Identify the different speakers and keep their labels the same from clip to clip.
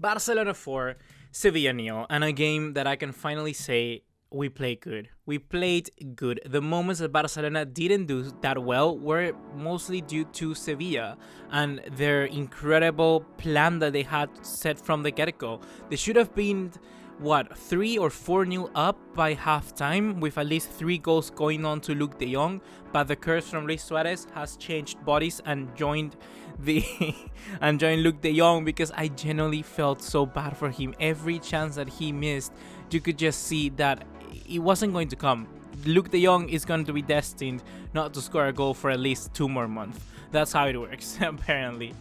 Speaker 1: Barcelona 4, Sevilla 0, and a game that I can finally say we played good. We played good. The moments that Barcelona didn't do that well were mostly due to Sevilla and their incredible plan that they had set from the get-go. They should have been 3 or 4-0 up by halftime with at least 3 goals going on to Luke de Jong, but the curse from Luis Suarez has changed bodies and joined Luke de Jong, because I genuinely felt so bad for him. Every chance that he missed, you could just see that it wasn't going to come. Luke de Jong is going to be destined not to score a goal for at least 2 more months. That's how it works, apparently.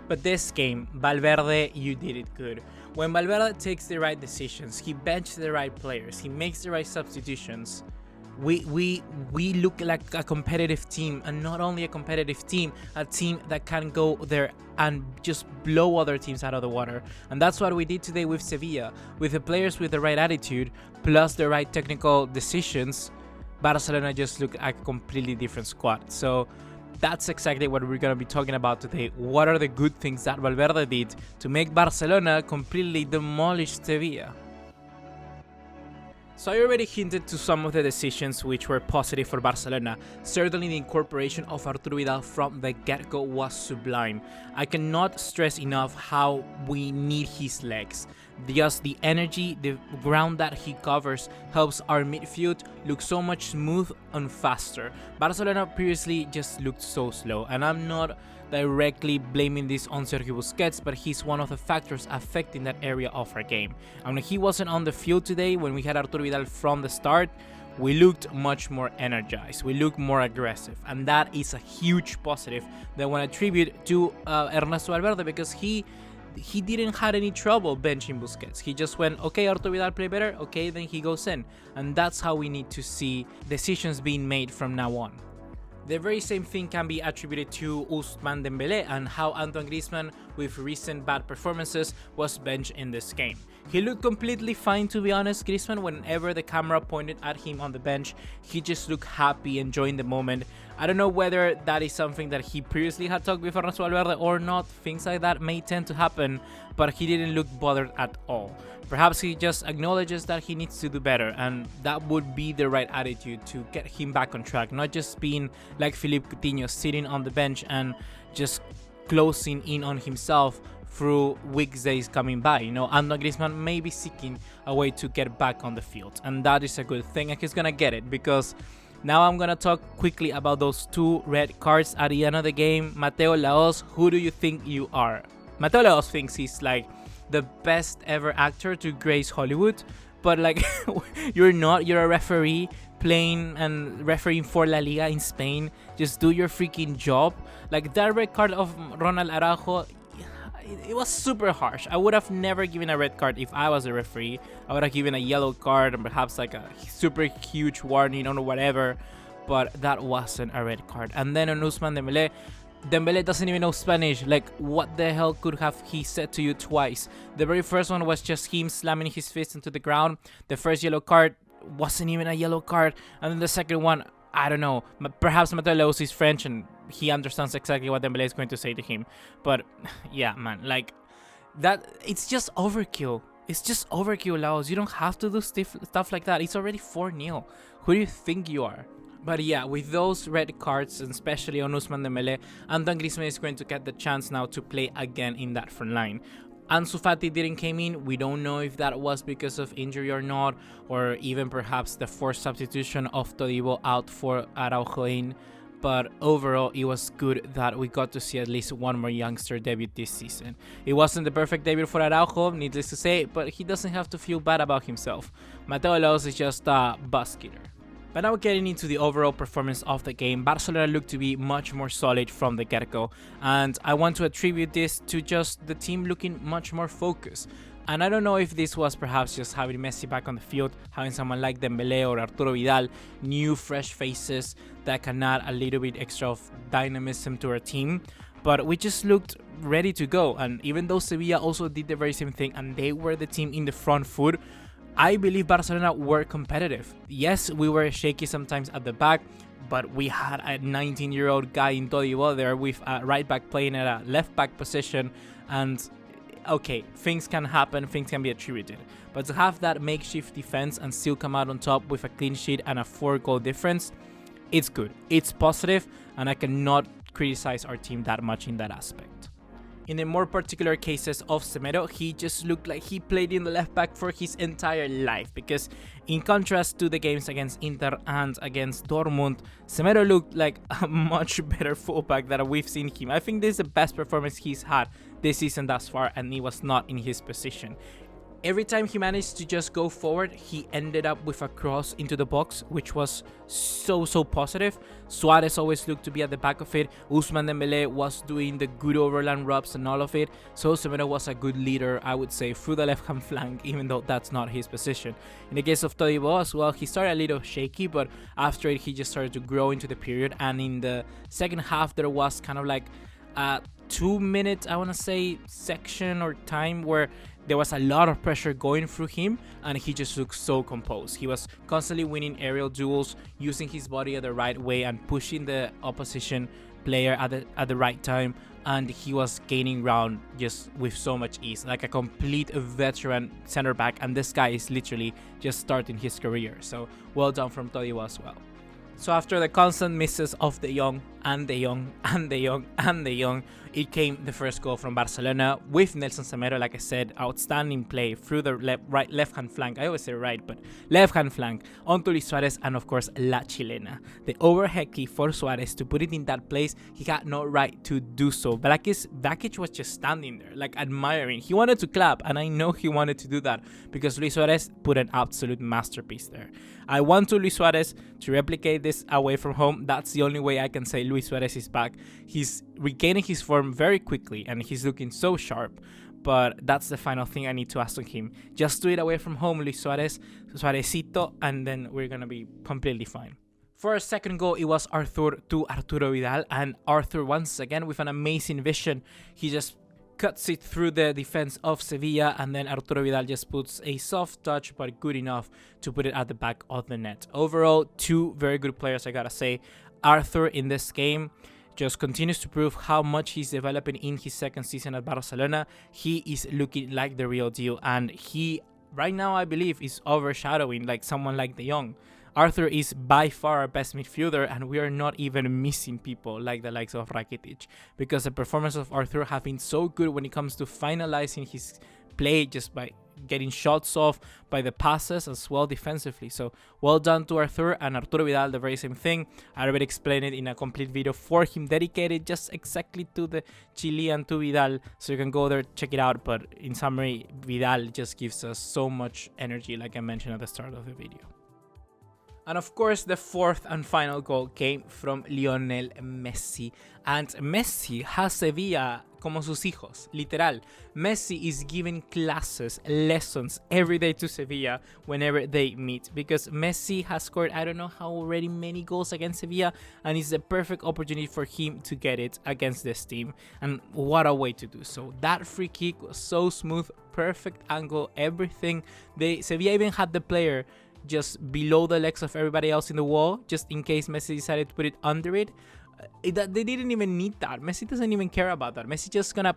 Speaker 1: But this game, Valverde, you did it good. When Valverde takes the right decisions, he benches the right players, he makes the right substitutions, we look like a competitive team, and not only a competitive team, a team that can go there and just blow other teams out of the water. And that's what we did today with Sevilla. With the players with the right attitude, plus the right technical decisions, Barcelona just looked like a completely different squad. So that's exactly what we're going to be talking about today. What are the good things that Valverde did to make Barcelona completely demolish Sevilla? So I already hinted to some of the decisions which were positive for Barcelona. Certainly the incorporation of Arturo Vidal from the get-go was sublime. I cannot stress enough how we need his legs. Just the energy, the ground that he covers helps our midfield look so much smooth and faster. Barcelona previously just looked so slow, and I'm not directly blaming this on Sergio Busquets, but he's one of the factors affecting that area of our game. And when he wasn't on the field today, when we had Arturo Vidal from the start, we looked much more energized, we looked more aggressive, and that is a huge positive that I want to attribute to Ernesto Valverde, because he didn't have any trouble benching Busquets. He just went, okay, Arturo Vidal play better, okay, then he goes in. And that's how we need to see decisions being made from now on. The very same thing can be attributed to Ousmane Dembele and how Antoine Griezmann, with recent bad performances, was benched in this game. He looked completely fine, to be honest. Griezmann, whenever the camera pointed at him on the bench, he just looked happy, enjoying the moment. I don't know whether that is something that he previously had talked with Ernesto Valverde or not. Things like that may tend to happen, but he didn't look bothered at all. Perhaps he just acknowledges that he needs to do better, and that would be the right attitude to get him back on track, not just being like Philippe Coutinho, sitting on the bench and just closing in on himself through weekdays coming by. You know, Antoine Griezmann may be seeking a way to get back on the field, and that is a good thing, and he's gonna get it, because now I'm gonna talk quickly about those 2 red cards at the end of the game. Mateo Laos, who do you think you are? Mateo Laos thinks he's like the best ever actor to grace Hollywood, but like you're not. You're a referee playing and refereeing for La Liga in Spain. Just do your freaking job. Like that red card of Ronald Araujo, it was super harsh. I would have never given a red card if I was a referee. I would have given a yellow card and perhaps like a super huge warning or whatever, but that wasn't a red card. And then on Ousmane Dembele, Dembele doesn't even know Spanish. Like, what the hell could have he said to you twice? The very first one was just him slamming his fist into the ground. The first yellow card wasn't even a yellow card. And then the second one, I don't know. Perhaps Mateo Laos is French and he understands exactly what Dembele is going to say to him. But yeah, man, like that, it's just overkill. It's just overkill, Laos. You don't have to do stuff like that. It's already 4-0. Who do you think you are? But yeah, with those red cards, and especially on Ousmane Dembele, Antoine Griezmann is going to get the chance now to play again in that front line. Ansu Fati didn't come in. We don't know if that was because of injury or not, or even perhaps the forced substitution of Todibo out for Araujo in. But overall, it was good that we got to see at least one more youngster debut this season. It wasn't the perfect debut for Araujo, needless to say, but he doesn't have to feel bad about himself. Mateo Laos is just a bus-killer. But now getting into the overall performance of the game, Barcelona looked to be much more solid from the get-go, and I want to attribute this to just the team looking much more focused. And I don't know if this was perhaps just having Messi back on the field, having someone like Dembele or Arturo Vidal, new fresh faces that can add a little bit extra of dynamism to our team, but we just looked ready to go. And even though Sevilla also did the very same thing and they were the team in the front foot, I believe Barcelona were competitive. Yes, we were shaky sometimes at the back, but we had a 19-year-old guy in Todibo there with a right back playing at a left back position, and okay, things can happen, things can be attributed. But to have that makeshift defense and still come out on top with a clean sheet and a 4-goal difference, it's good. It's positive, and I cannot criticize our team that much in that aspect. In the more particular cases of Semedo, he just looked like he played in the left back for his entire life, because in contrast to the games against Inter and against Dortmund, Semedo looked like a much better fullback than we've seen him. I think this is the best performance he's had this season thus far, and he was not in his position. Every time he managed to just go forward, he ended up with a cross into the box, which was so positive. Suarez always looked to be at the back of it. Ousmane Dembele was doing the good overland rubs and all of it. So Semedo was a good leader, I would say, through the left-hand flank, even though that's not his position. In the case of Todibo as well, he started a little shaky, but after it, he just started to grow into the period. And in the second half, there was kind of like a 2-minute, I want to say, section or time where there was a lot of pressure going through him, and he just looked so composed. He was constantly winning aerial duels, using his body at the right way and pushing the opposition player at the right time, and he was gaining ground just with so much ease, like a complete veteran center back, and this guy is literally just starting his career. So well done from Todibo as well. So after the constant misses of De Jong and De Jong and De Jong and De Jong, it came the first goal from Barcelona with Nelson Semedo. Like I said, outstanding play through the left-hand flank. I always say right, but left-hand flank onto Luis Suarez, and of course La Chilena. The overhead kick for Suarez to put it in that place. He had no right to do so. Vlakic was just standing there, like admiring. He wanted to clap, and I know he wanted to do that because Luis Suarez put an absolute masterpiece there. I want Luis Suarez to replicate this away from home. That's the only way I can say Luis Suarez is back. He's regaining his form very quickly, and he's looking so sharp. But that's the final thing I need to ask of him. Just do it away from home, Luis Suarez, Suarezito, and then we're going to be completely fine. For our second goal, it was Arthur to Arturo Vidal, and Arthur once again with an amazing vision. He just cuts it through the defense of Sevilla, and then Arturo Vidal just puts a soft touch, but good enough to put it at the back of the net. Overall, two very good players, I gotta say. Arthur in this game just continues to prove how much he's developing in his second season at Barcelona. He is looking like the real deal, and he, right now, I believe, is overshadowing like someone like De Jong. Arthur is by far our best midfielder, and we are not even missing people like the likes of Rakitic, because the performance of Arthur have been so good when it comes to finalizing his play, just by getting shots off, by the passes as well defensively. So well done to Arthur, and Arturo Vidal, the very same thing. I already explained it in a complete video for him, dedicated just exactly to the Chilean, to Vidal, so you can go there, check it out. But in summary, Vidal just gives us so much energy, like I mentioned at the start of the video. And of course, the fourth and final goal came from Lionel Messi. And Messi has Sevilla como sus hijos, literal. Messi is giving classes, lessons every day to Sevilla whenever they meet. Because Messi has scored, I don't know how already many goals against Sevilla. And it's the perfect opportunity for him to get it against this team. And what a way to do so. That free kick was so smooth, perfect angle, everything. Sevilla even had the player just below the legs of everybody else in the wall, just in case Messi decided to put it under it. They didn't even need that. Messi doesn't even care about that. Messi just gonna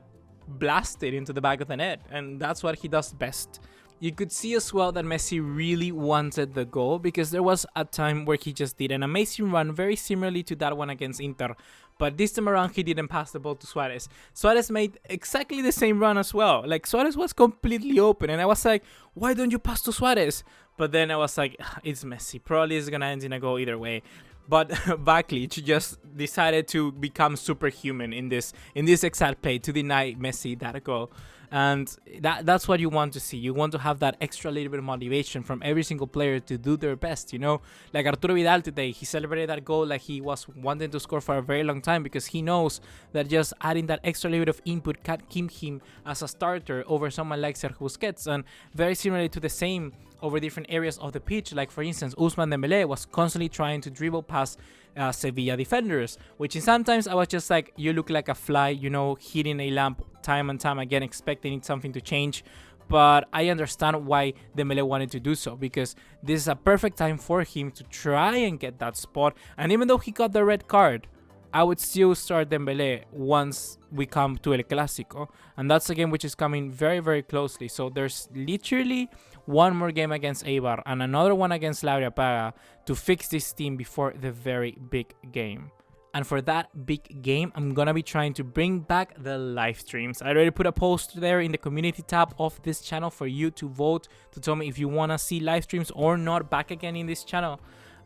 Speaker 1: blast it into the back of the net, and that's what he does best. You could see as well that Messi really wanted the goal, because there was a time where he just did an amazing run, very similarly to that one against Inter. But this time around, he didn't pass the ball to Suarez. Suarez made exactly the same run as well. Like, Suarez was completely open, and I was like, why don't you pass to Suarez? But then I was like, it's Messi. Probably it's going to end in a goal either way. But Vlakic just decided to become superhuman in this exact play to deny Messi that goal. And that's what you want to see. You want to have that extra little bit of motivation from every single player to do their best, you know? Like Arturo Vidal today, he celebrated that goal like he was wanting to score for a very long time, because he knows that just adding that extra little bit of input can keep him as a starter over someone like Sergio Busquets. And very similarly to the same over different areas of the pitch, like for instance, Ousmane Dembele was constantly trying to dribble past Sevilla defenders, which in sometimes I was just like, you look like a fly, you know, hitting a lamp time and time again, expecting something to change. But I understand why Dembele wanted to do so, because this is a perfect time for him to try and get that spot. And even though he got the red card, I would still start Dembele once we come to El Clásico, and that's a game which is coming very, very closely. So there's literally one more game against Eibar and another one against La Paga to fix this team before the very big game. And for that big game, I'm gonna be trying to bring back the live streams. I already put a post there in the community tab of this channel for you to vote, to tell me if you wanna see live streams or not back again in this channel.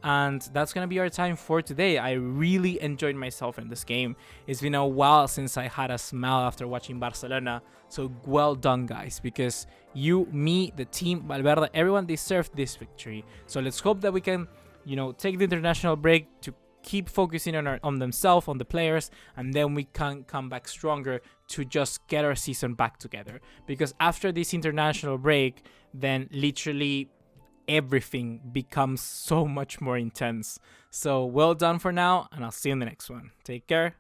Speaker 1: And that's gonna be our time for today. I really enjoyed myself in this game. It's been a while since I had a smile after watching Barcelona. So well done, guys, because you, me, the team, Valverde, everyone deserved this victory. So let's hope that we can, take the international break to keep focusing on themselves, on the players, and then we can come back stronger to just get our season back together. Because after this international break, then literally everything becomes so much more intense. So well done for now, and I'll see you in the next one. Take care.